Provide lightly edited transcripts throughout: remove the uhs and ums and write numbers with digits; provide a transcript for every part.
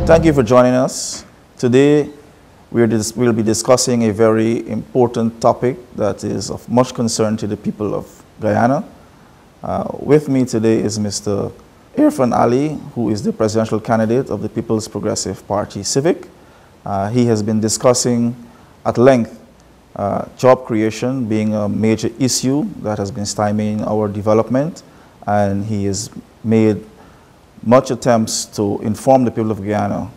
Thank you for joining us. Today, we'll be discussing a very important topic that is of much concern to the people of Guyana. With me today is Mr. Irfaan Ali, who is the presidential candidate of the People's Progressive Party Civic. He has been discussing at length job creation being a major issue that has been stymieing our development, and he has made much attempts to inform the people of Guyana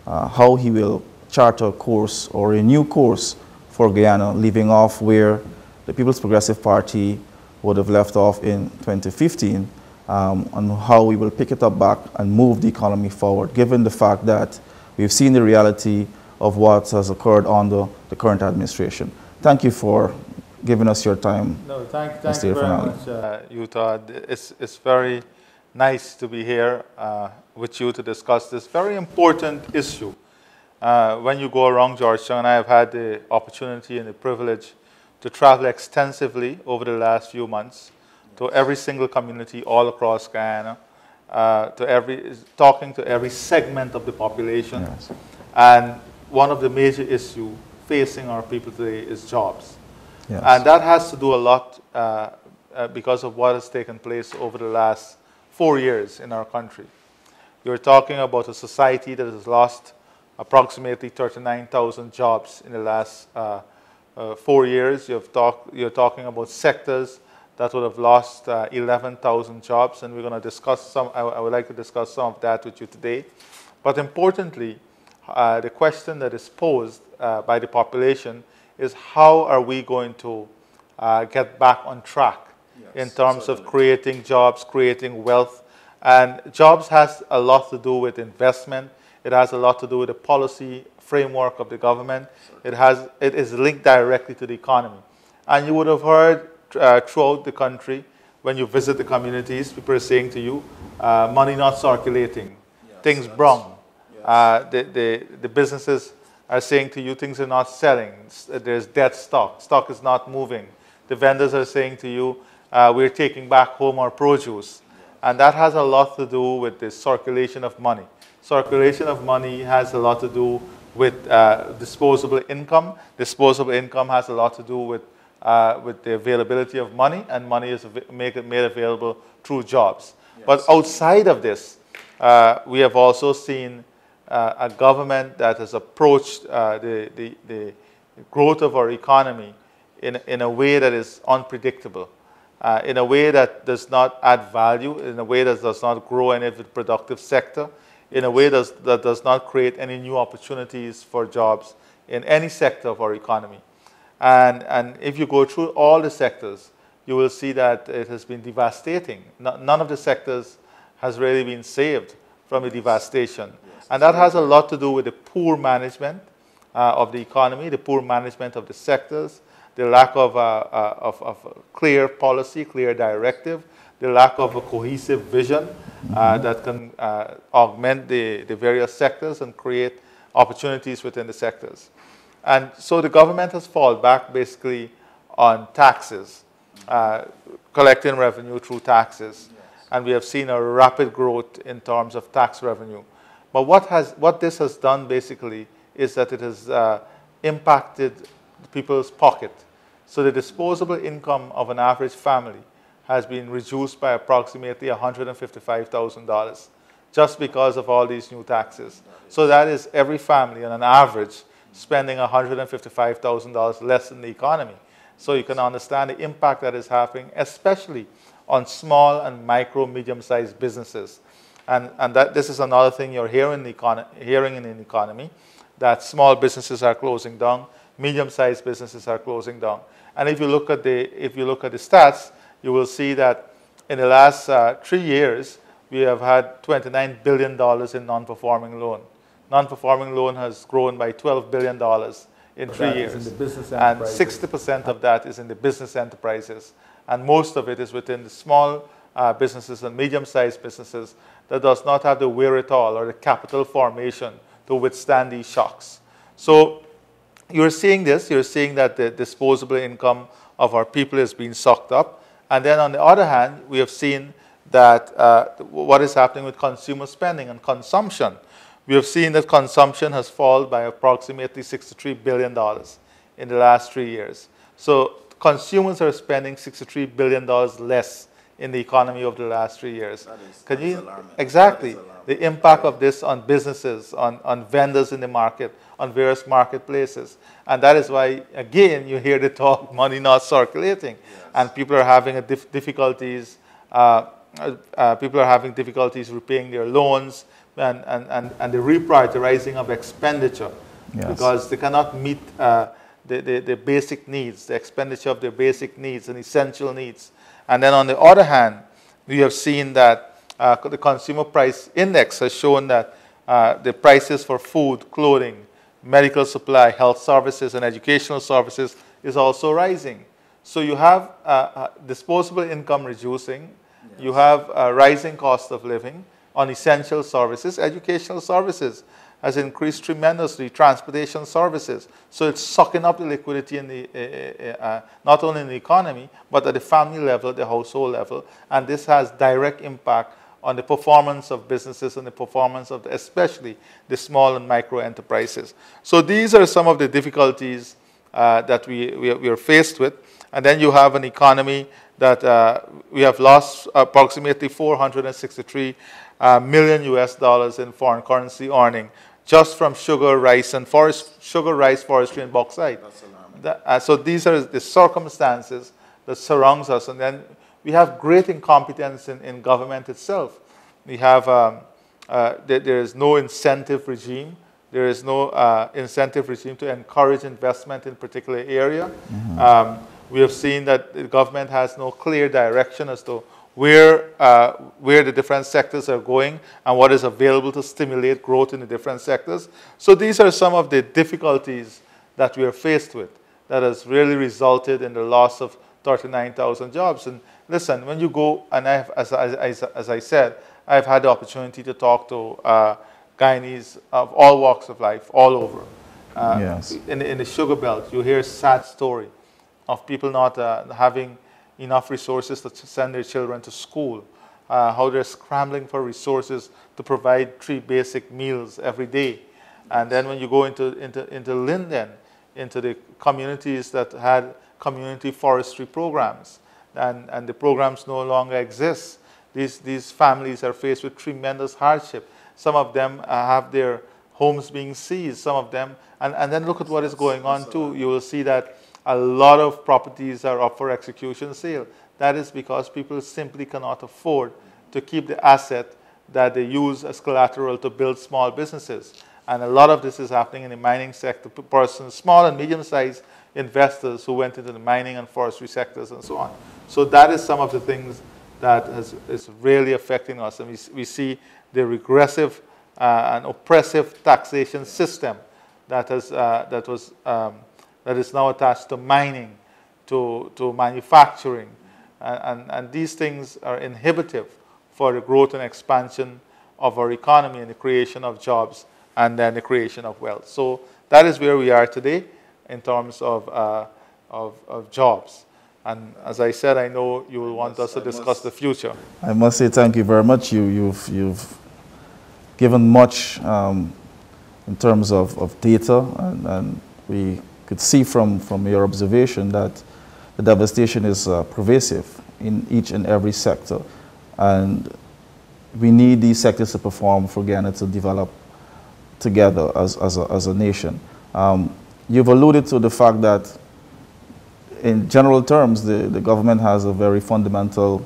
how he will chart a course or a new course for Guyana, leaving off where the People's Progressive Party would have left off in 2015, and how we will pick it up back and move the economy forward, given the fact that we've seen the reality of what has occurred under the current administration. Thank you for giving us your time. No, thank you very much, Utah. It's very nice to be here with you to discuss this very important issue. When you go around Georgetown, I have had the opportunity and the privilege to travel extensively over the last few months to every single community all across Guyana, talking to every segment of the population. Yes. And one of the major issues facing our people today is jobs. Yes. And that has to do a lot because of what has taken place over the last 4 years in our country. You're talking about a society that has lost approximately 39,000 jobs in the last 4 years. You're talking about sectors that would have lost 11,000 jobs, and we're going to discuss some. I would like to discuss some of that with you today. But importantly, the question that is posed by the population is how are we going to get back on track in terms of creating jobs, creating wealth. And jobs has a lot to do with investment. It has a lot to do with the policy framework of the government. It is linked directly to the economy. And you would have heard throughout the country, when you visit the communities, people are saying to you, money not circulating, things brown. The businesses are saying to you, things are not selling. There's dead stock. Stock is not moving. The vendors are saying to you, we're taking back home our produce. And that has a lot to do with the circulation of money. Circulation of money has a lot to do with disposable income. Disposable income has a lot to do with the availability of money, and money is made available through jobs. Yes. But outside of this, we have also seen a government that has approached the growth of our economy in a way that is unpredictable. In a way that does not add value, in a way that does not grow any of the productive sector, in a way that does not create any new opportunities for jobs in any sector of our economy. And if you go through all the sectors, you will see that it has been devastating. None of the sectors has really been saved from the devastation. And that has a lot to do with the poor management of the economy, the poor management of the sectors, the lack of clear policy, clear directive, the lack of a cohesive vision that can augment the various sectors and create opportunities within the sectors. And so the government has fallen back basically on taxes, collecting revenue through taxes. Yes. And we have seen a rapid growth in terms of tax revenue. But what this has done basically is that it has impacted people's pocket. So the disposable income of an average family has been reduced by approximately $155,000 just because of all these new taxes. So that is every family on an average spending $155,000 less in the economy. So you can understand the impact that is happening, especially on small and micro, medium-sized businesses. And that this is another thing you're hearing in the economy, that small businesses are closing down, medium-sized businesses are closing down. And if you look at the stats, you will see that in the last 3 years, we have had $29 billion in non-performing loan. Non-performing loan has grown by $12 billion in 3 years. In the business and 60% of that is in the business enterprises. And most of it is within the small businesses and medium-sized businesses that does not have the wherewithal or the capital formation to withstand these shocks. So you're seeing this. You're seeing that the disposable income of our people is being sucked up. And then on the other hand, we have seen that what is happening with consumer spending and consumption. We have seen that consumption has fallen by approximately $63 billion in the last 3 years. So consumers are spending $63 billion less in the economy over the last 3 years. That is alarming. Exactly. The impact of this on businesses, on vendors in the market, on various marketplaces. And that is why, again, you hear the talk, money not circulating. Yes. And people are having difficulties repaying their loans and the reprioritizing of expenditure. Yes. Because they cannot meet the basic needs, the expenditure of their basic needs and essential needs. And then on the other hand, we have seen that the consumer price index has shown that the prices for food, clothing, medical supply, health services, and educational services is also rising. So you have disposable income reducing, yes. You have a rising cost of living on essential services. Educational services has increased tremendously, transportation services. So it's sucking up the liquidity in the, not only in the economy, but at the family level, the household level. And this has direct impact on the performance of businesses and the performance of, especially the small and micro enterprises. So these are some of the difficulties that we are faced with. And then you have an economy that we have lost approximately $463 million US in foreign currency earning just from sugar, rice, and forestry, and bauxite. That's alarming. So these are the circumstances that surrounds us. And then we have great incompetence in government itself. We have, there is no incentive regime. There is no incentive regime to encourage investment in a particular area. Mm-hmm. We have seen that the government has no clear direction as to where the different sectors are going and what is available to stimulate growth in the different sectors. So these are some of the difficulties that we are faced with that has really resulted in the loss of 39,000 jobs. And listen, when you go, and as I said, I've had the opportunity to talk to Guyanese of all walks of life, all over. Yes. In the sugar belt, you hear a sad story of people not having enough resources to send their children to school, how they're scrambling for resources to provide 3 basic meals every day. And then when you go into Linden, into the communities that had community forestry programs, and the programs no longer exist, these families are faced with tremendous hardship. Some of them have their homes being seized, some of them, and then look at what is going on too. You will see that a lot of properties are up for execution sale. That is because people simply cannot afford to keep the asset that they use as collateral to build small businesses. And a lot of this is happening in the mining sector. Persons, small and medium-sized investors who went into the mining and forestry sectors and so on. So that is some of the things that is really affecting us. And we see the regressive and oppressive taxation system that is now attached to mining, to manufacturing. And these things are inhibitive for the growth and expansion of our economy and the creation of jobs and then the creation of wealth. So that is where we are today in terms of jobs. And as I said, I know you will want us to discuss the future. I must say thank you very much. You've given much in terms of data, and we could see from your observation that the devastation is pervasive in each and every sector. And we need these sectors to perform for Guyana to develop together as a nation. You've alluded to the fact that in general terms, the government has a very fundamentally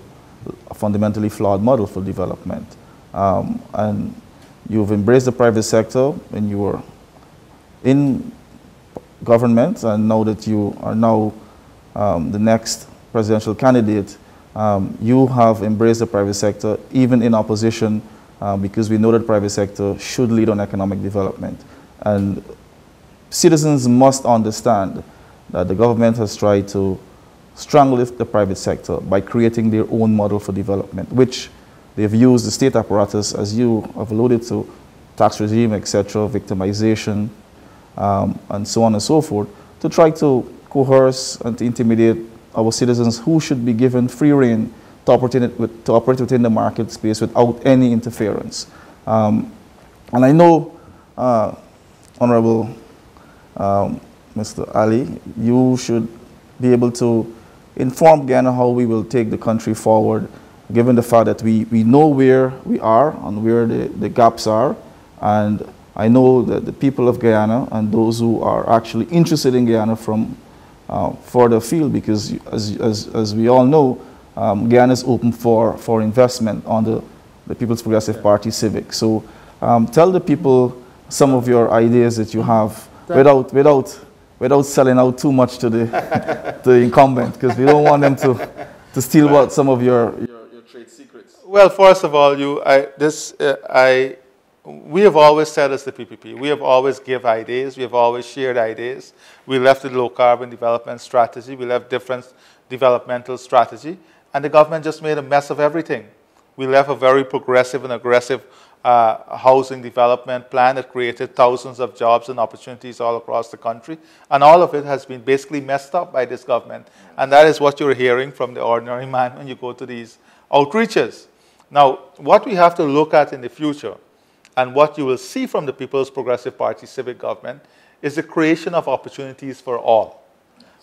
flawed model for development. And you've embraced the private sector when you were in government, and now that you are now the next presidential candidate, you have embraced the private sector even in opposition, because we know that the private sector should lead on economic development. And citizens must understand that the government has tried to strangle the private sector by creating their own model for development, which they've used the state apparatus, as you have alluded to, tax regime, etc., victimization, and so on and so forth, to try to coerce and to intimidate our citizens who should be given free rein to operate within the market space without any interference. And I know, Honorable Mr. Ali, you should be able to inform Guyana how we will take the country forward, given the fact that we know where we are and where the gaps are. And I know that the people of Guyana and those who are actually interested in Guyana from further afield, because as we all know, Guyana is open for investment on the People's Progressive Party Civic. So tell the people some of your ideas that you have without selling out too much to the incumbent, because we don't want them to steal out some of your trade secrets. Well, first of all, we have always said as the PPP, we have always give ideas, we have always shared ideas. We left the low carbon development strategy, we left different developmental strategy, and the government just made a mess of everything. We left a very progressive and aggressive housing development plan that created thousands of jobs and opportunities all across the country. And all of it has been basically messed up by this government. And that is what you're hearing from the ordinary man when you go to these outreaches. Now, what we have to look at in the future, and what you will see from the People's Progressive Party civic government, is the creation of opportunities for all.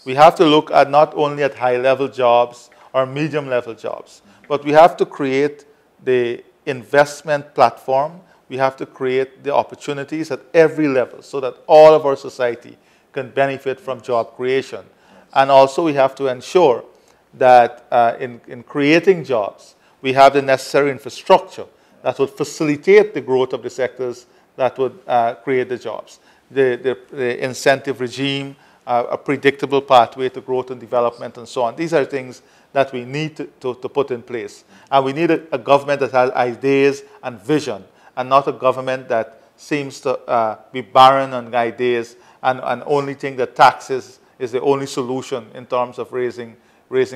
We have to look at not only at high-level jobs or medium-level jobs, but we have to create the investment platform. We have to create the opportunities at every level so that all of our society can benefit from job creation. And also we have to ensure that in creating jobs, we have the necessary infrastructure that would facilitate the growth of the sectors that would create the jobs. The incentive regime, a predictable pathway to growth and development, and so on. These are things that we need to put in place. And we need a government that has ideas and vision, and not a government that seems to be barren on ideas and only think that taxes is the only solution in terms of raising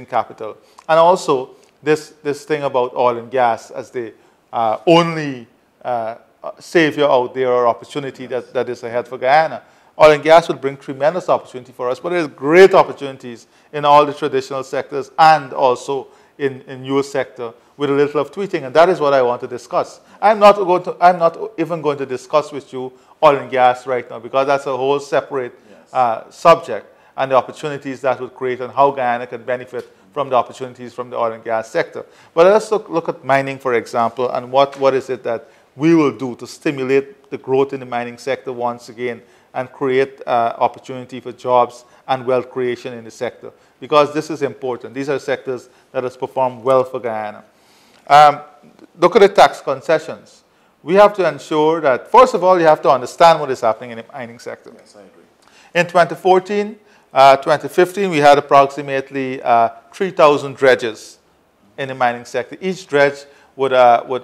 capital. And also, this thing about oil and gas as the only savior out there or opportunity that is ahead for Guyana. Oil and gas will bring tremendous opportunity for us, but there's great opportunities in all the traditional sectors and also in your sector with a little of tweeting, and that is what I want to discuss. I'm not even going to discuss with you oil and gas right now, because that's a whole separate subject, and the opportunities that would create and how Guyana can benefit from the opportunities from the oil and gas sector. But let's look at mining, for example, and what is it that we will do to stimulate the growth in the mining sector once again and create opportunity for jobs and wealth creation in the sector. Because this is important. These are sectors that has performed well for Guyana. Look at the tax concessions. We have to ensure that, first of all, you have to understand what is happening in the mining sector. Yes, I agree. In 2014, 2015, we had approximately 3,000 dredges in the mining sector. Each dredge would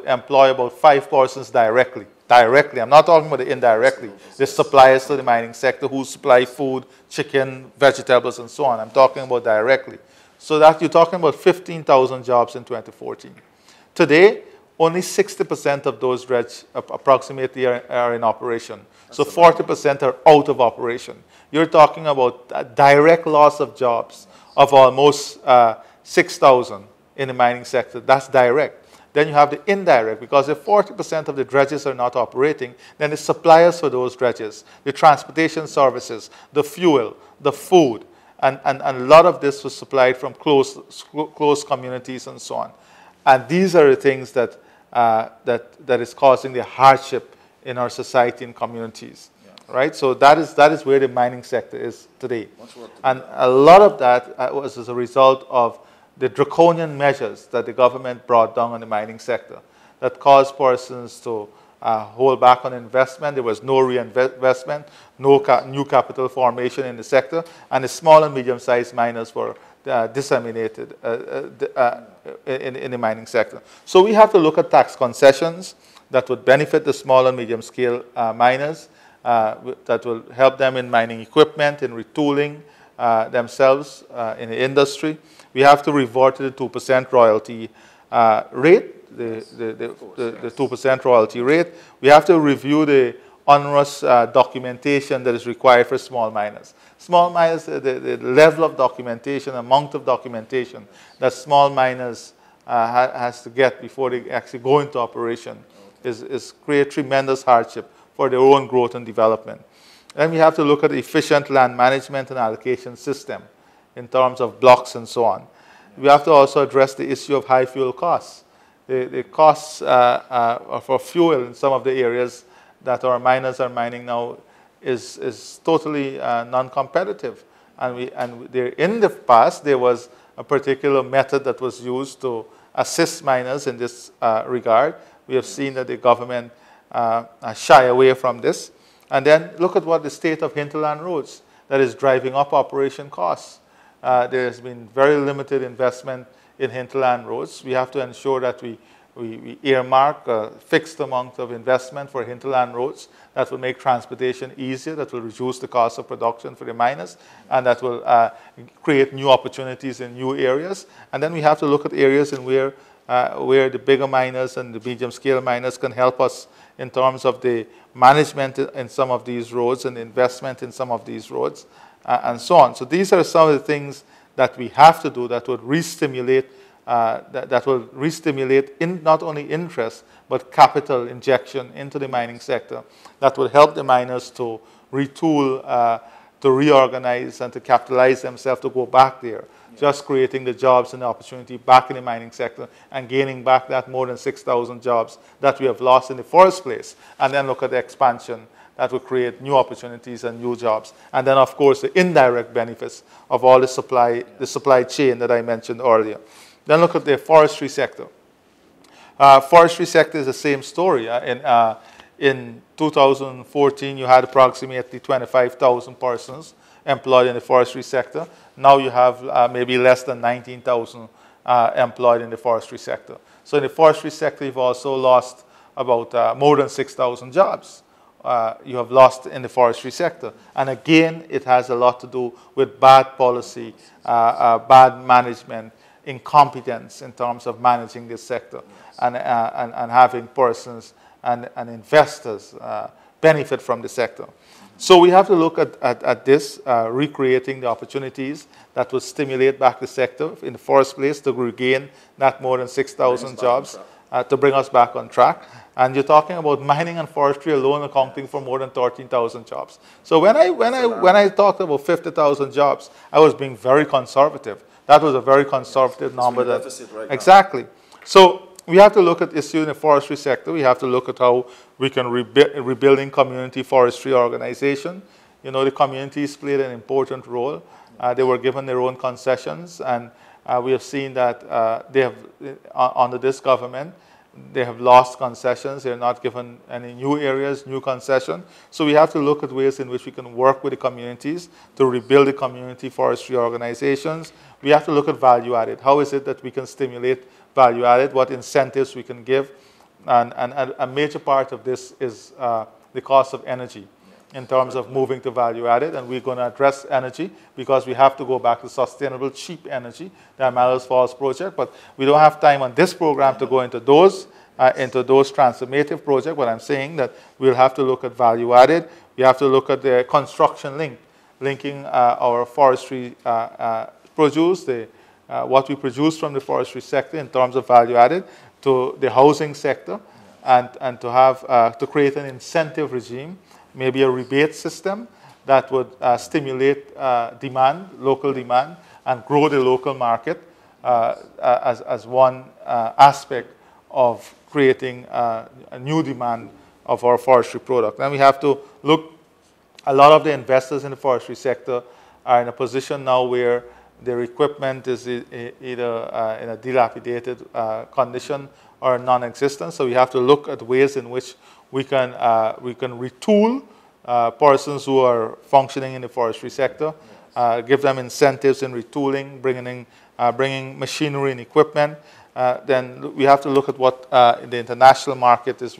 employ about 5 persons directly. I'm not talking about the indirectly. The suppliers to the mining sector who supply food, chicken, vegetables, and so on. I'm talking about directly. So that you're talking about 15,000 jobs in 2014. Today, only 60% of those dredges approximately are in operation. So 40% are out of operation. You're talking about a direct loss of jobs of almost 6,000 in the mining sector. That's direct. Then you have the indirect, because if 40% of the dredges are not operating, then the suppliers for those dredges, the transportation services, the fuel, the food, and a lot of this was supplied from close communities and so on. And these are the things that is causing the hardship in our society and communities. Yeah. Right? So that is where the mining sector is today. And a lot of that was as a result of the draconian measures that the government brought down on the mining sector that caused persons to hold back on investment. There was no reinvestment, no new capital formation in the sector, and the small and medium-sized miners were disseminated in the mining sector. So we have to look at tax concessions that would benefit the small and medium-scale miners, that will help them in mining equipment, in retooling themselves in the industry. We have to revert to the 2% royalty rate, the 2% royalty rate. We have to review the onerous documentation that is required for small miners. Small miners, the level of documentation, amount of documentation that small miners has to get before they actually go into operation create tremendous hardship for their own growth and development. Then we have to look at efficient land management and allocation system in terms of blocks and so on. We have to also address the issue of high fuel costs. The costs for fuel in some of the areas that our miners are mining now is totally non-competitive. And in the past, there was a particular method that was used to assist miners in this regard. We have seen that the government shy away from this. And then look at what the state of hinterland roads that is driving up operation costs. There has been very limited investment in hinterland roads. We have to ensure that we earmark a fixed amount of investment for hinterland roads that will make transportation easier, that will reduce the cost of production for the miners, and that will create new opportunities in new areas. And then we have to look at areas in where the bigger miners and the medium-scale miners can help us in terms of the management in some of these roads and investment in some of these roads, and so on. So these are some of the things that we have to do that would re-stimulate in not only interest, but capital injection into the mining sector that will help the miners to retool, to reorganize, and to capitalize themselves to go back there, just creating the jobs and the opportunity back in the mining sector and gaining back that more than 6,000 jobs that we have lost in the first place. And then look at the expansion that will create new opportunities and new jobs. And then, of course, the indirect benefits of all the supply chain that I mentioned earlier. Then look at the forestry sector. Forestry sector is the same story. In 2014, you had approximately 25,000 persons employed in the forestry sector. Now you have maybe less than 19,000 employed in the forestry sector. So in the forestry sector, you've also lost about more than 6,000 jobs. You have lost in the forestry sector. And again, it has a lot to do with bad policy, bad management, incompetence in terms of managing this sector, and having persons and investors benefit from the sector. So we have to look at this, recreating the opportunities that will stimulate back the sector in the first place to regain that more than 6,000 jobs, to bring us back on track. And you're talking about mining and forestry alone accounting for more than 13,000 jobs. So when I talked about 50,000 jobs, I was being very conservative. That was a very conservative number. Exactly. So we have to look at issue in the forestry sector. We have to look at how we can rebuilding community forestry organization. You know, the communities played an important role. They were given their own concessions, and we have seen that they have, under this government, they have lost concessions. They're not given any new areas, new concession. So we have to look at ways in which we can work with the communities to rebuild the community forestry organizations. We have to look at value added. How is it that we can stimulate value added? What incentives we can give? And a major part of this is the cost of energy in terms of moving to value added. And we're going to address energy because we have to go back to sustainable, cheap energy, the Amalus Falls project. But we don't have time on this program to go into those transformative projects. But I'm saying that we'll have to look at value added. We have to look at the construction link, linking our forestry produce, what we produce from the forestry sector in terms of value added to the housing sector, and to create an incentive regime, maybe a rebate system that would stimulate demand, local demand, and grow the local market as one aspect of creating a new demand of our forestry product. And we have to look, a lot of the investors in the forestry sector are in a position now where their equipment is either in a dilapidated condition or non-existent. So we have to look at ways in which we can retool persons who are functioning in the forestry sector, give them incentives in retooling, bringing machinery and equipment. Then we have to look at what the international market is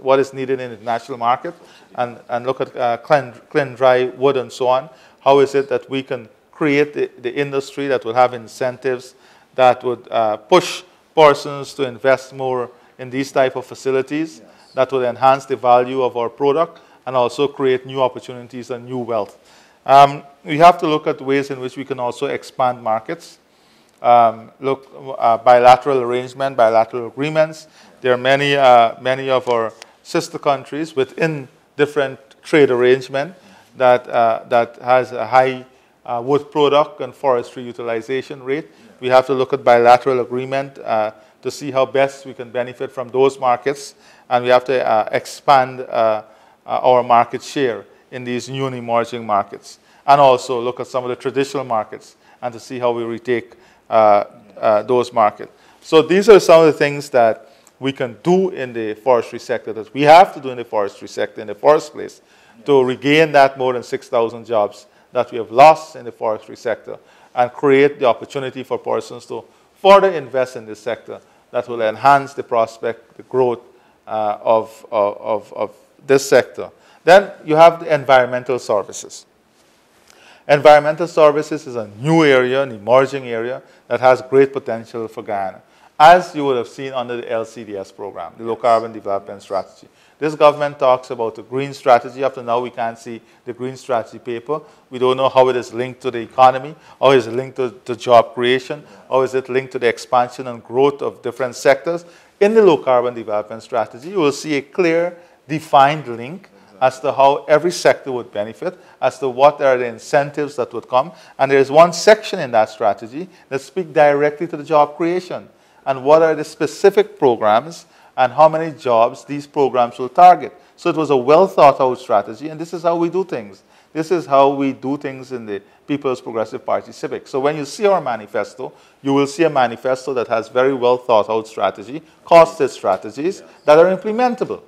what is needed in the international market, and look at clean dry wood and so on. How is it that we can create the industry that will have incentives that would push persons to invest more in these type of facilities, that will enhance the value of our product and also create new opportunities and new wealth. We have to look at ways in which we can also expand markets. bilateral arrangement, bilateral agreements. There are many of our sister countries within different trade arrangement that has a high wood product and forestry utilization rate. We have to look at bilateral agreement to see how best we can benefit from those markets, and we have to expand our market share in these new and emerging markets, and also look at some of the traditional markets and to see how we retake those markets. So these are some of the things that we can do in the forestry sector, that we have to do in the forestry sector in the first place, to regain that more than 6,000 jobs that we have lost in the forestry sector, and create the opportunity for persons to further invest in this sector that will enhance the prospect, the growth of this sector. Then you have the environmental services. Environmental services is a new area, an emerging area that has great potential for Guyana, as you would have seen under the LCDS program, the Low Carbon Development Strategy. This government talks about the green strategy. Up to now, we can't see the green strategy paper. We don't know how it is linked to the economy, how is it linked to job creation, how is it linked to the expansion and growth of different sectors. In the Low Carbon Development Strategy, you will see a clear, defined link as to how every sector would benefit, as to what are the incentives that would come. And there is one section in that strategy that speaks directly to the job creation and what are the specific programs and how many jobs these programs will target. So it was a well thought out strategy, and this is how we do things. This is how we do things in the People's Progressive Party Civic. So when you see our manifesto, you will see a manifesto that has very well thought out strategy, costed strategies that are implementable.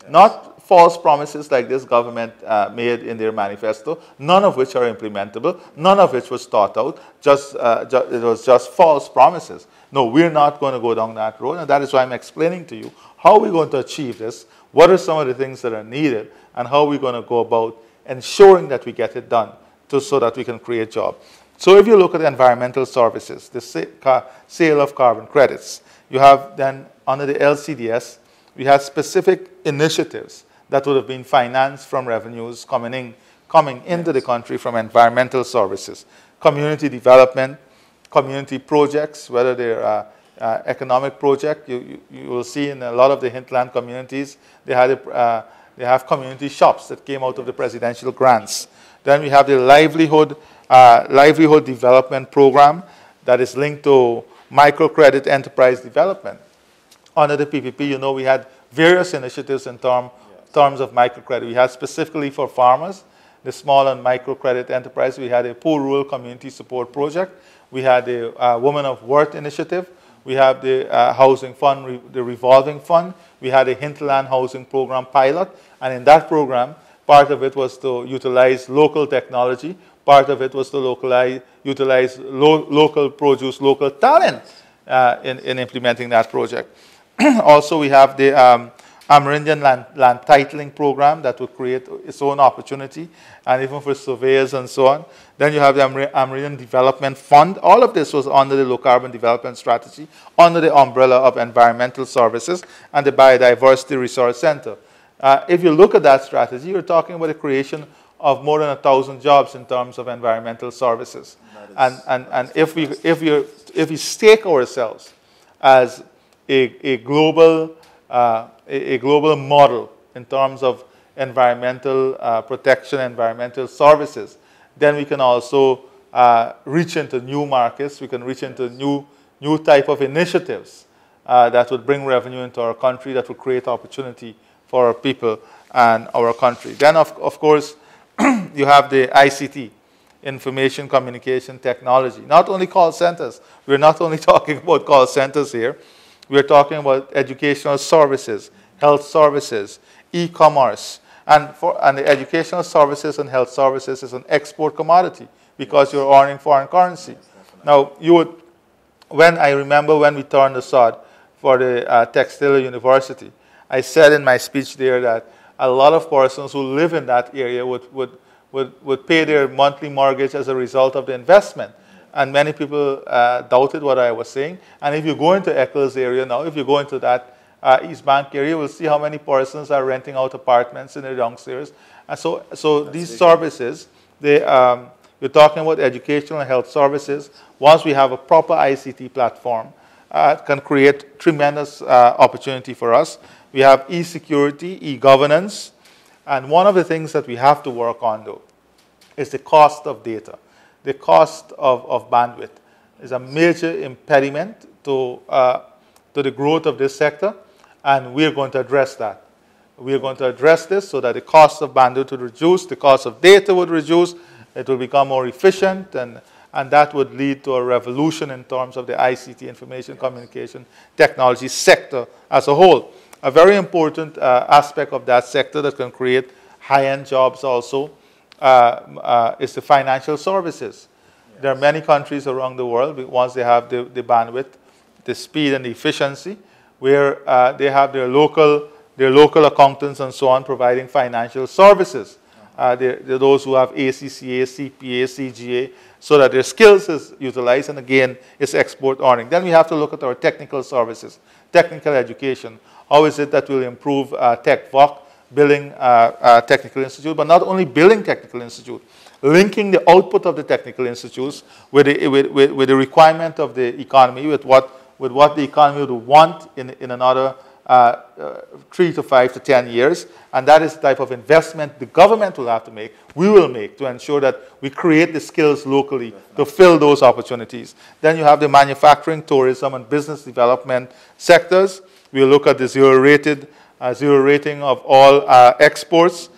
Not false promises like this government made in their manifesto, none of which are implementable, none of which was thought out, it was just false promises. No, we're not going to go down that road, and that is why I'm explaining to you how we're going to achieve this, what are some of the things that are needed, and how we're going to go about ensuring that we get it done so that we can create jobs. So if you look at environmental services, the sale of carbon credits, you have then under the LCDS, we have specific initiatives that would have been financed from revenues coming into the country from environmental services, community development, community projects, whether they're economic projects. You will see in a lot of the hinterland communities, they have community shops that came out of the presidential grants. Then we have the livelihood development program that is linked to microcredit enterprise development. Under the PPP, you know, we had various initiatives in terms of microcredit. We had specifically for farmers, the small and microcredit enterprise. We had a poor rural community support project. We had the Women of Worth initiative. We have the housing fund, the revolving fund. We had a hinterland housing program pilot. And in that program, part of it was to utilize local technology. Part of it was to utilize local produce, local talent in implementing that project. Also, we have the Amerindian land titling program that will create its own opportunity, and even for surveyors and so on. Then you have the Amerindian Development Fund. All of this was under the Low Carbon Development Strategy, under the umbrella of environmental services and the Biodiversity Resource Center. If you look at that strategy, you're talking about the creation of more than 1,000 jobs in terms of environmental services. And if we stake ourselves as a global model in terms of environmental protection, environmental services, then we can also reach into new markets. We can reach into new type of initiatives that would bring revenue into our country, that would create opportunity for our people and our country. Then, of course, you have the ICT, information communication technology. Not only call centers. We're not only talking about call centers here. We're talking about educational services, health services, e-commerce. And the educational services and health services is an export commodity because you're earning foreign currency. Now, I remember when we turned the sod for the Textile University, I said in my speech there that a lot of persons who live in that area would pay their monthly mortgage as a result of the investment. And many people doubted what I was saying. And if you go into Eccles area now, if you go into that East Bank area, we'll see how many persons are renting out apartments in the downstairs. And so these services, they We're talking about educational and health services. Once we have a proper ICT platform, can create tremendous opportunity for us. We have e-security, e-governance, and one of the things that we have to work on, though, is the cost of data. The cost of bandwidth is a major impediment to the growth of this sector, and we're going to address that. We're going to address this so that the cost of bandwidth would reduce, the cost of data would reduce, it will become more efficient, and that would lead to a revolution in terms of the ICT, information communication technology sector as a whole. A very important aspect of that sector that can create high-end jobs also is the financial services. Yes. There are many countries around the world, once they have the bandwidth, the speed and the efficiency, where they have their local accountants and so on providing financial services. They're those who have ACCA, CPA, CGA, so that their skills is utilized, and again, it's export earning. Then we have to look at our technical services, technical education. How is it that will improve TechVoc, Building Technical Institute, but not only Building Technical Institute, linking the output of the technical institutes with the requirement of the economy, with what the economy would want in another 3 to 5 to 10 years. And that is the type of investment the government will have to make, we will make, to ensure that we create the skills locally to fill those opportunities. Then you have the manufacturing, tourism, and business development sectors. We'll look at the zero rating of all exports,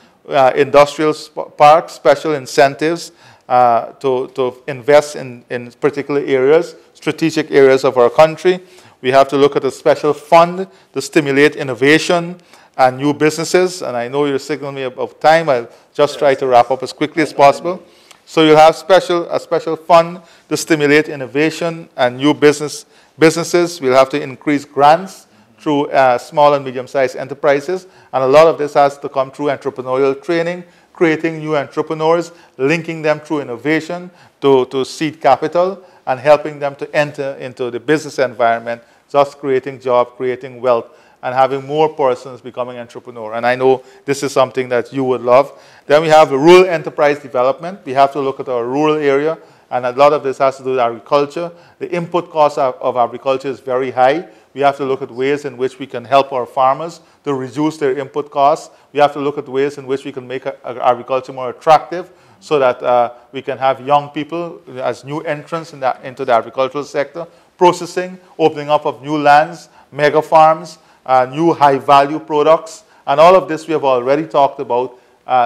industrial parks, special incentives to invest in particular areas, strategic areas of our country. We have to look at a special fund to stimulate innovation and new businesses. And I know you're signaling me about time. I'll just try to wrap up as quickly as possible. So you'll have a special fund to stimulate innovation and new businesses. We'll have to increase grants through small and medium-sized enterprises. And a lot of this has to come through entrepreneurial training, creating new entrepreneurs, linking them through innovation to seed capital, and helping them to enter into the business environment, thus creating jobs, creating wealth, and having more persons becoming entrepreneur. And I know this is something that you would love. Then we have rural enterprise development. We have to look at our rural area, and a lot of this has to do with agriculture. The input cost of agriculture is very high. We have to look at ways in which we can help our farmers to reduce their input costs. We have to look at ways in which we can make agriculture more attractive, so that we can have young people as new entrants into the agricultural sector, processing, opening up of new lands, mega farms, new high-value products. And all of this we have already talked about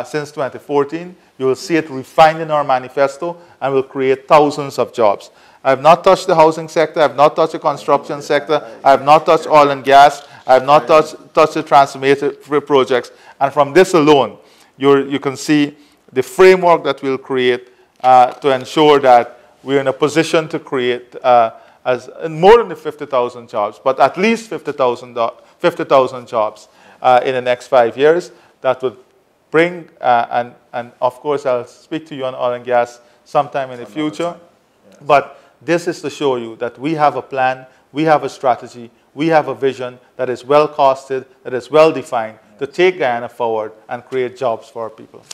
since 2014. You will see it refined in our manifesto, and will create thousands of jobs. I have not touched the housing sector. I have not touched the construction sector. I have not touched oil and gas. I have not touched the transformative projects. And from this alone, you can see the framework that we'll create to ensure that we're in a position to create more than the 50,000 jobs, but at least 50,000 jobs in the next 5 years. That would bring, and of course I'll speak to you on oil and gas sometime in the future. Yes. But this is to show you that we have a plan, we have a strategy, we have a vision that is well costed, that is well defined, to take Guyana forward and create jobs for our people.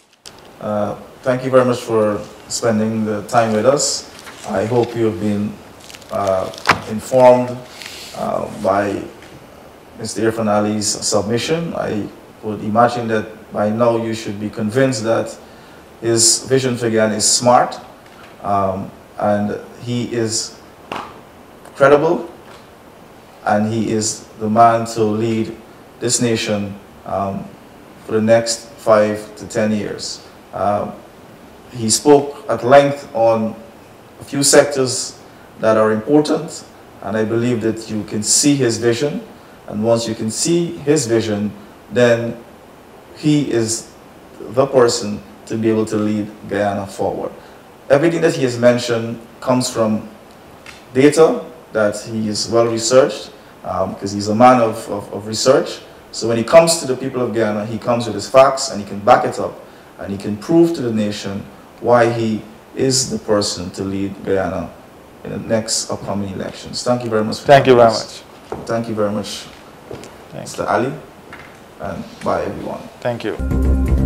Thank you very much for spending the time with us. I hope you've been informed by Mr. Irfaan Ali's submission. I would imagine that by now you should be convinced that his vision for Guyana is smart, and he is credible, and he is the man to lead this nation for the next 5 to 10 years. He spoke at length on a few sectors that are important, and I believe that you can see his vision. And once you can see his vision, then he is the person to be able to lead Guyana forward. Everything that he has mentioned comes from data that he is well researched, because he's a man of research. So when he comes to the people of Guyana, he comes with his facts, and he can back it up, and he can prove to the nation why he is the person to lead Guyana in the next upcoming elections. Thank you very much. Thank you very much. Thank you very much, Mr. Ali, and bye everyone. Thank you.